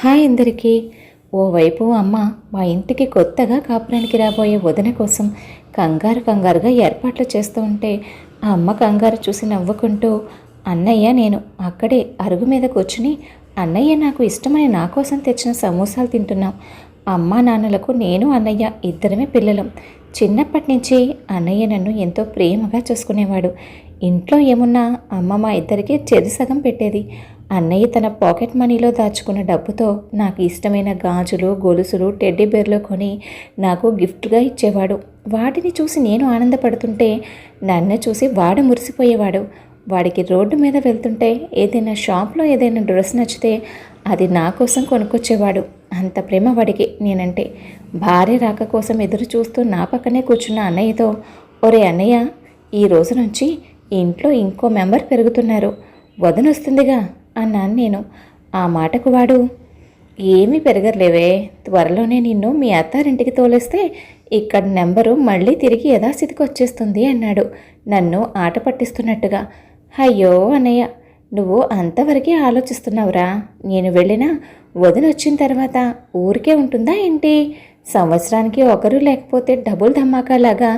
Hi అందరికీ. ఓవైపు అమ్మ మా ఇంటికి కొత్తగా కాపురానికి రాబోయే వదిన కోసం కంగారుగా ఏర్పాట్లు చేస్తూ ఉంటే ఆ అమ్మ కంగారు చూసి నవ్వుకుంటూ, అన్నయ్య నేను అక్కడే అరుగు మీద కూర్చుని అన్నయ్య నాకు ఇష్టమని నా కోసం తెచ్చిన సమోసాలు తింటున్నాం. అమ్మా నాన్నలకు నేను అన్నయ్య ఇద్దరమే పిల్లలం. చిన్నప్పటి నుంచి అన్నయ్య నన్ను ఎంతో ప్రేమగా చూసుకునేవాడు. ఇంట్లో ఏమున్నా అమ్మ మా ఇద్దరికి చెరిసగం పెట్టేది. అన్నయ్య తన పాకెట్ మనీలో దాచుకున్న డబ్బుతో నాకు ఇష్టమైన గాజులు, గొలుసులు, టెడ్డీ బేర్లు కొని నాకు గిఫ్ట్గా ఇచ్చేవాడు. వాటిని చూసి నేను ఆనందపడుతుంటే నన్ను చూసి వాడు మురిసిపోయేవాడు. వాడికి రోడ్డు మీద వెళ్తుంటే ఏదైనా షాప్లో ఏదైనా డ్రెస్ నచ్చితే అది నా కోసం కొనుక్కొచ్చేవాడు. అంత ప్రేమ వాడికి నేనంటే. భార్య రాక కోసం ఎదురు చూస్తూ నా పక్కనే కూర్చున్న అన్నయ్యతో, ఒరే అన్నయ్య, ఈ రోజు నుంచి ఇంట్లో ఇంకో మెంబర్ పెరుగుతున్నారు, వదినొస్తుందిగా అన్నాను నేను. ఆ మాటకు వాడు, ఏమీ పెరగర్లేవే, త్వరలోనే నిన్ను మీ అత్తారింటికి తోలేస్తే ఇక్కడ నెంబరు మళ్ళీ తిరిగి యథాస్థితికి వచ్చేస్తుంది అన్నాడు నన్ను ఆట పట్టిస్తున్నట్టుగా. అయ్యో అన్నయ్య, నువ్వు అంతవరకే ఆలోచిస్తున్నావురా. నేను వెళ్ళినా వదిన వచ్చిన తర్వాత ఊరికే ఉంటుందా ఏంటి? సంవత్సరానికి ఒకరు లేకపోతే డబుల్ ధమాకాలాగా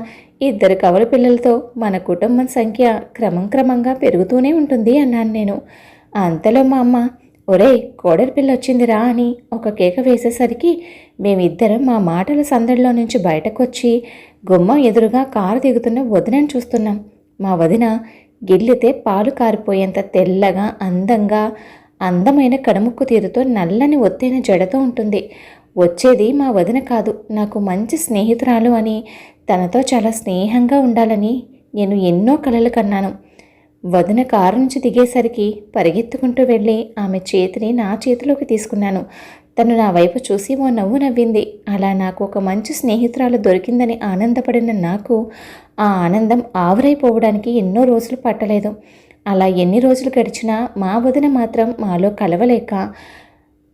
ఇద్దరు కవల పిల్లలతో మన కుటుంబం సంఖ్య క్రమంగా పెరుగుతూనే ఉంటుంది అన్నాను నేను. అంతలో మా అమ్మ, ఒరే కోడలి పిల్ల వచ్చిందిరా అని ఒక కేక వేసేసరికి మేమిద్దరం మా మాటల సందడిలో నుంచి బయటకొచ్చి గుమ్మం ఎదురుగా కారు దిగుతున్న వదినని చూస్తున్నాం. మా వదిన గిల్లితే పాలు కారిపోయేంత తెల్లగా, అందంగా, అందమైన కడుముక్కు తీరుతో నల్లని ఒత్తైన జడతో ఉంటుంది. వచ్చేది మా వదిన కాదు, నాకు మంచి స్నేహితురాలు అని, తనతో చాలా స్నేహంగా ఉండాలని నేను ఎన్నో కలలు కన్నాను. వదిన కారు నుంచి దిగేసరికి పరిగెత్తుకుంటూ వెళ్ళి ఆమె చేతిని నా చేతిలోకి తీసుకున్నాను. తను నా వైపు చూసి ఓ నవ్వు నవ్వింది. అలా నాకు ఒక మంచి స్నేహితురాలు దొరికిందని ఆనందపడిన నాకు ఆ ఆనందం ఆవిరైపోవడానికి ఎన్నో రోజులు పట్టలేదు. అలా ఎన్ని రోజులు గడిచినా మా వదిన మాత్రం మాలో కలవలేక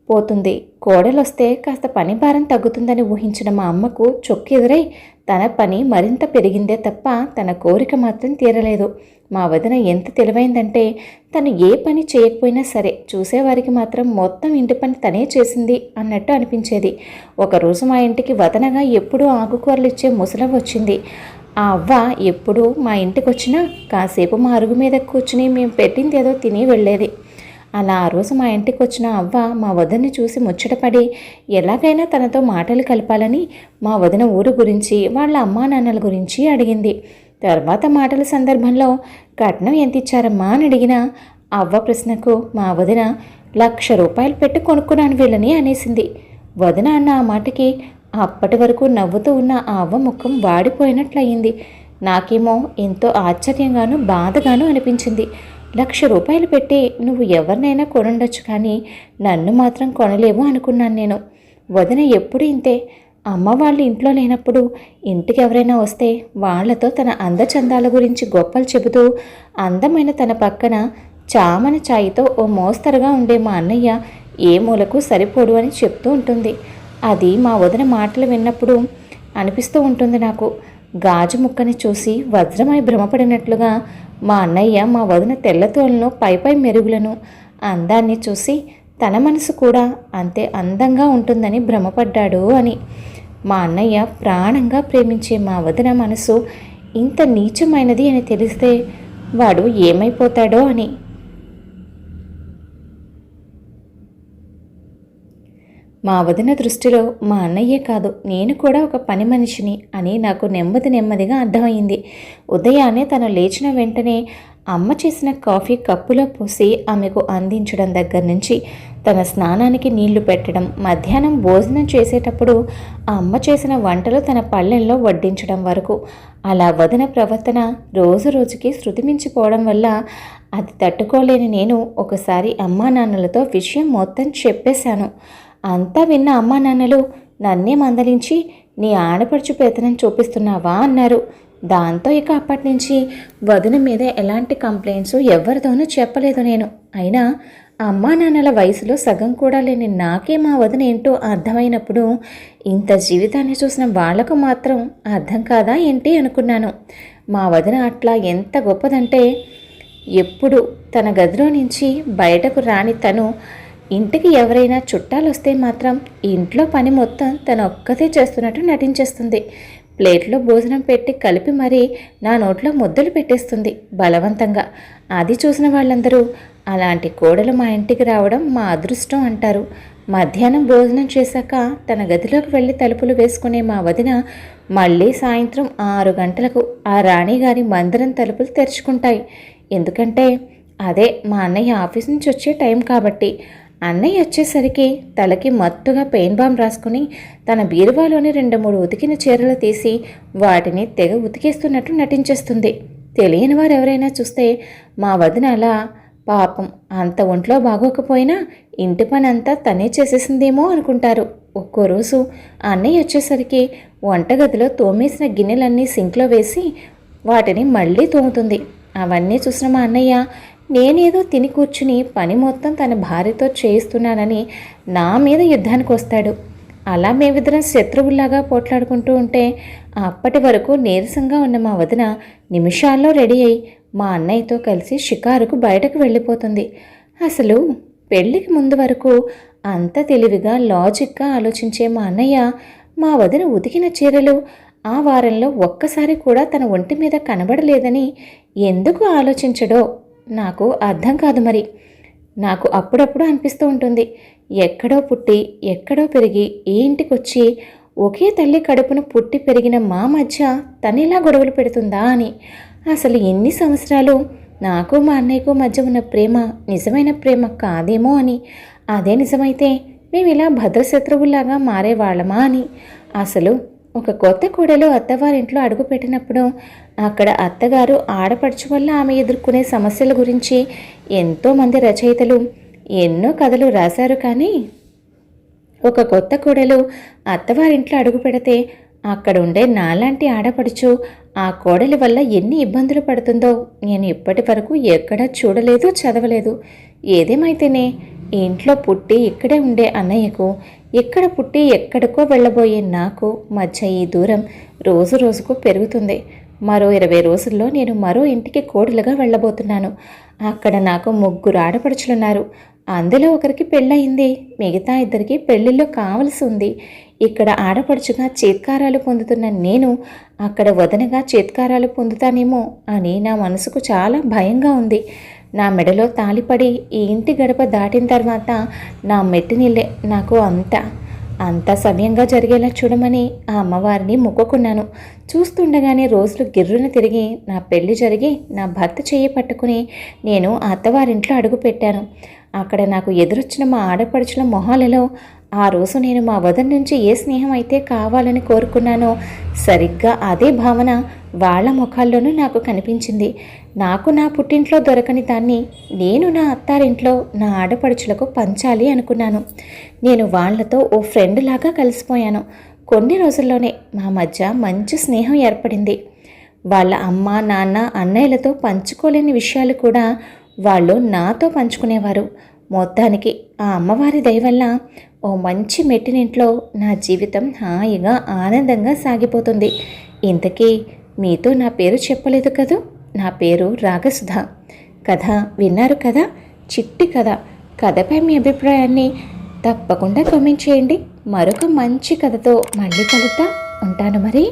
పోతుంది. కోడలొస్తే కాస్త పని భారం తగ్గుతుందని ఊహించిన మా అమ్మకు చొక్కెదురై తన పని మరింత పెరిగిందే తప్ప తన కోరిక మాత్రం తీరలేదు. మా వదిన ఎంత తెలివైందంటే తను ఏ పని చేయకపోయినా సరే చూసేవారికి మాత్రం మొత్తం ఇంటి పని తనే చేసింది అన్నట్టు అనిపించేది. ఒకరోజు మా ఇంటికి వదనగా ఎప్పుడూ ఆకుకూరలు ఇచ్చే ముసలవ్వ వచ్చింది. ఆ అవ్వ ఎప్పుడూ మా ఇంటికి వచ్చినా కాసేపు మా అరుగు మీద కూర్చుని మేము పెట్టింది ఏదో తిని వెళ్ళేది. అలా ఆ రోజు మా ఇంటికి వచ్చిన అవ్వ మా వదిన్ని చూసి ముచ్చటపడి ఎలాగైనా తనతో మాటలు కలపాలని మా వదిన ఊరు గురించి, వాళ్ళ అమ్మా నాన్నల గురించి అడిగింది. తర్వాత మాటల సందర్భంలో కట్నం ఎంత ఇచ్చారమ్మా అని అడిగిన అవ్వ ప్రశ్నకు మా వదిన 1,00,000 రూపాయలు పెట్టి కొనుక్కున్నాను వీళ్ళని అనేసింది. వదిన అన్న ఆ మాటకి అప్పటి వరకు నవ్వుతూ ఉన్న ఆ అవ్వ ముఖం వాడిపోయినట్లయింది. నాకేమో ఎంతో ఆశ్చర్యంగానూ బాధగానూ అనిపించింది. 1,00,000 రూపాయలు పెట్టి నువ్వు ఎవరినైనా కొనుండొచ్చు, కానీ నన్ను మాత్రం కొనలేవు అనుకున్నాను నేను. వదిన ఎప్పుడు ఇంతే. అమ్మ వాళ్ళు ఇంట్లో లేనప్పుడు ఇంటికి ఎవరైనా వస్తే వాళ్లతో తన అందచందాల గురించి గొప్పలు చెబుతూ అందమైన తన పక్కన చామన ఛాయితో ఓ మోస్తరుగా ఉండే మా అన్నయ్య ఏ మూలకు సరిపోడు అని చెప్తూ ఉంటుంది. అది మా వదిన మాటలు విన్నప్పుడు అనిపిస్తూ ఉంటుంది నాకు. గాజు ముక్కని చూసి వజ్రమై భ్రమపడినట్లుగా మా అన్నయ్య మా వదిన తెల్లతోలను పైపై మెరుగులను అందాన్ని చూసి తన మనసు కూడా అంతే అందంగా ఉంటుందని భ్రమపడ్డాడు అని. మా అన్నయ్య ప్రాణంగా ప్రేమించే మా వదిన మనసు ఇంత నీచమైనది అని తెలిస్తే వాడు ఏమైపోతాడో అని. మా వదిన దృష్టిలో మా అన్నయ్యే కాదు, నేను కూడా ఒక పని మనిషిని అని నాకు నెమ్మదిగా అర్థమైంది. ఉదయాన్నే తను లేచిన వెంటనే అమ్మ చేసిన కాఫీ కప్పులో పోసి ఆమెకు అందించడం దగ్గర నుంచి తన స్నానానికి నీళ్లు పెట్టడం, మధ్యాహ్నం భోజనం చేసేటప్పుడు ఆ అమ్మ చేసిన వంటలు తన పళ్ళెంలో వడ్డించడం వరకు, అలా వదిన ప్రవర్తన రోజుకి శృతిమించిపోవడం వల్ల అది తట్టుకోలేని నేను ఒకసారి అమ్మా నాన్నలతో విషయం మొత్తం చెప్పేశాను. అంతా విన్న అమ్మా నాన్నలు నన్నే మందలించి, నీ ఆడపడుచు పెత్తనం చూపిస్తున్నావా అన్నారు. దాంతో ఇక అప్పటి నుంచి వదిన మీద ఎలాంటి కంప్లైంట్స్ ఎవరితోనూ చెప్పలేదు నేను. అయినా అమ్మా నాన్నల వయసులో సగం కూడా లేని నాకే మా వదిన ఏంటో అర్థమైనప్పుడు ఇంత జీవితాన్ని చూసిన వాళ్లకు మాత్రం అర్థం కాదా ఏంటి అనుకున్నాను. మా వదిన అట్లా ఎంత గొప్పదంటే ఎప్పుడు తన గదిలో నుంచి బయటకు రాని తను ఇంటికి ఎవరైనా చుట్టాలు వస్తే మాత్రం ఇంట్లో పని మొత్తం తను ఒక్కతే చేస్తున్నట్టు నటించేస్తుంది. ప్లేట్లో భోజనం పెట్టి కలిపి మరీ నా నోట్లో ముద్దలు పెట్టేస్తుంది బలవంతంగా. అది చూసిన వాళ్ళందరూ అలాంటి కోడలు మా ఇంటికి రావడం మా అదృష్టం అంటారు. మధ్యాహ్నం భోజనం చేశాక తన గదిలోకి వెళ్ళి తలుపులు వేసుకునే మా వదిన మళ్ళీ సాయంత్రం 6 గంటలకు ఆ రాణిగారి మందిరం తలుపులు తెరుచుకుంటాయి. ఎందుకంటే అదే మా అన్నయ్య ఆఫీస్ నుంచి వచ్చే టైం కాబట్టి. అన్నయ్య వచ్చేసరికి తలకి మత్తుగా పెయిన్ బామ్ రాసుకుని తన బీరువాలోని 2-3 ఉతికిన చీరలు తీసి వాటిని తెగ ఉతికేస్తున్నట్టు నటించేస్తుంది. తెలియని వారు ఎవరైనా చూస్తే మా వదిన అలా పాపం అంత ఒంట్లో బాగోకపోయినా ఇంటి పని అంతా తనే చేసేసిందేమో అనుకుంటారు. ఒక్కో రోజు అన్నయ్య వచ్చేసరికి వంటగదిలో తోమేసిన గిన్నెలన్నీ సింక్లో వేసి వాటిని మళ్ళీ తోముతుంది. అవన్నీ చూసిన మా అన్నయ్య నేనేదో తిని కూర్చుని పని మొత్తం తన భార్యతో చేయిస్తున్నానని నా మీద యుద్ధానికి వస్తాడు. అలా మేమిద్దరం శత్రువుల్లాగా పోట్లాడుకుంటూ ఉంటే అప్పటి వరకు నీరసంగా ఉన్న మా వదిన నిమిషాల్లో రెడీ అయి మా అన్నయ్యతో కలిసి షికారుకు బయటకు వెళ్ళిపోతుంది. అసలు పెళ్ళికి ముందు వరకు అంత తెలివిగా లాజిక్గా ఆలోచించే మా అన్నయ్య మా వదిన ఉతికిన చీరలు ఆ వారంలో ఒక్కసారి కూడా తన ఒంటి మీద కనబడలేదని ఎందుకు ఆలోచించడో నాకు అర్థం కాదు. మరి నాకు అప్పుడప్పుడు అనిపిస్తూ ఉంటుంది, ఎక్కడో పుట్టి ఎక్కడో పెరిగి ఈ ఇంటికొచ్చి ఒకే తల్లి కడుపును పుట్టి పెరిగిన మా మధ్య తనిలా గొడవలు పెడుతుందా అని. అసలు ఎన్ని సంవత్సరాలు నాకు మా అన్నయ్యకు మధ్య ఉన్న ప్రేమ నిజమైన ప్రేమ కాదేమో అని. అదే నిజమైతే మేము ఇలా భద్రశత్రువులాగా మారేవాళ్ళమా అని. అసలు ఒక కొత్త కోడలు అత్తవారింట్లో అడుగుపెట్టినప్పుడు అక్కడ అత్తగారు ఆడపడుచు వల్ల ఆమె ఎదుర్కొనే సమస్యల గురించి ఎంతోమంది రచయితలు ఎన్నో కథలు రాశారు. కానీ ఒక కొత్త కోడలు అత్తవారింట్లో అడుగు పెడితే అక్కడ ఉండే నాలాంటి ఆడపడుచు ఆ కోడలి వల్ల ఎన్ని ఇబ్బందులు పడుతుందో నేను ఇప్పటి వరకు ఎక్కడా చూడలేదు, చదవలేదు. ఏదేమైతేనే ఇంట్లో పుట్టి ఇక్కడే ఉండే అన్నయ్యకు ఎక్కడ పుట్టి ఎక్కడికో వెళ్ళబోయే నాకు మధ్య ఈ దూరం రోజు రోజుకు పెరుగుతుంది. మరో 20 రోజుల్లో నేను మరో ఇంటికి కోడలుగా వెళ్ళబోతున్నాను. అక్కడ నాకు 3 ఆడపడుచులున్నారు. అందులో ఒకరికి పెళ్ళయింది, మిగతా 2కి పెళ్ళిళ్ళు కావలసి ఉంది. ఇక్కడ ఆడపడుచుగా చేత్కారాలు పొందుతున్న నేను అక్కడ వదనగా చేత్కారాలు పొందుతానేమో అని నా మనసుకు చాలా భయంగా ఉంది. నా మెడలో తాళిపడి ఈ ఇంటి గడప దాటిన తర్వాత నా మెట్టినిల్లే నాకు అంత సమయంగా జరిగేలా చూడమని ఆ అమ్మవారిని మొక్కుకున్నాను. చూస్తుండగానే రోజులు గిర్రున తిరిగి నా పెళ్లి జరిగి నా భర్త చెయ్యి పట్టుకుని నేను అత్తవారింట్లో అడుగుపెట్టాను. అక్కడ నాకు ఎదురొచ్చిన మా ఆడపడుచుల మొహాలలో ఆ రోజు నేను మా వదన నుంచి ఏ స్నేహం అయితే కావాలని కోరుకున్నానో సరిగ్గా అదే భావన వాళ్ళ ముఖాల్లోనూ నాకు కనిపించింది. నాకు నా పుట్టింట్లో దొరకని దాన్ని నేను నా అత్తారింట్లో నా ఆడపడుచులకు పంచాలి అనుకున్నాను. నేను వాళ్లతో ఓ ఫ్రెండ్ లాగా కలిసిపోయాను. కొన్ని రోజుల్లోనే మా మధ్య మంచి స్నేహం ఏర్పడింది. వాళ్ళ అమ్మ, నాన్న, అన్నయ్యలతో పంచుకోలేని విషయాలు కూడా వాళ్ళు నాతో పంచుకునేవారు. మొత్తానికి ఆ అమ్మవారి దయ వల్ల ఓ మంచి మెట్టినింట్లో నా జీవితం హాయిగా ఆనందంగా సాగిపోతుంది. ఇంతకీ మీతో నా పేరు చెప్పలేదు కదూ. నా పేరు రాగసుధ. కథ విన్నారు కదా, చిట్టి కథ. కథపై మీ అభిప్రాయాన్ని తప్పకుండా కామెంట్ చేయండి. మరొక మంచి కథతో మళ్ళీ కలుద్దాం. ఉంటాను మరి.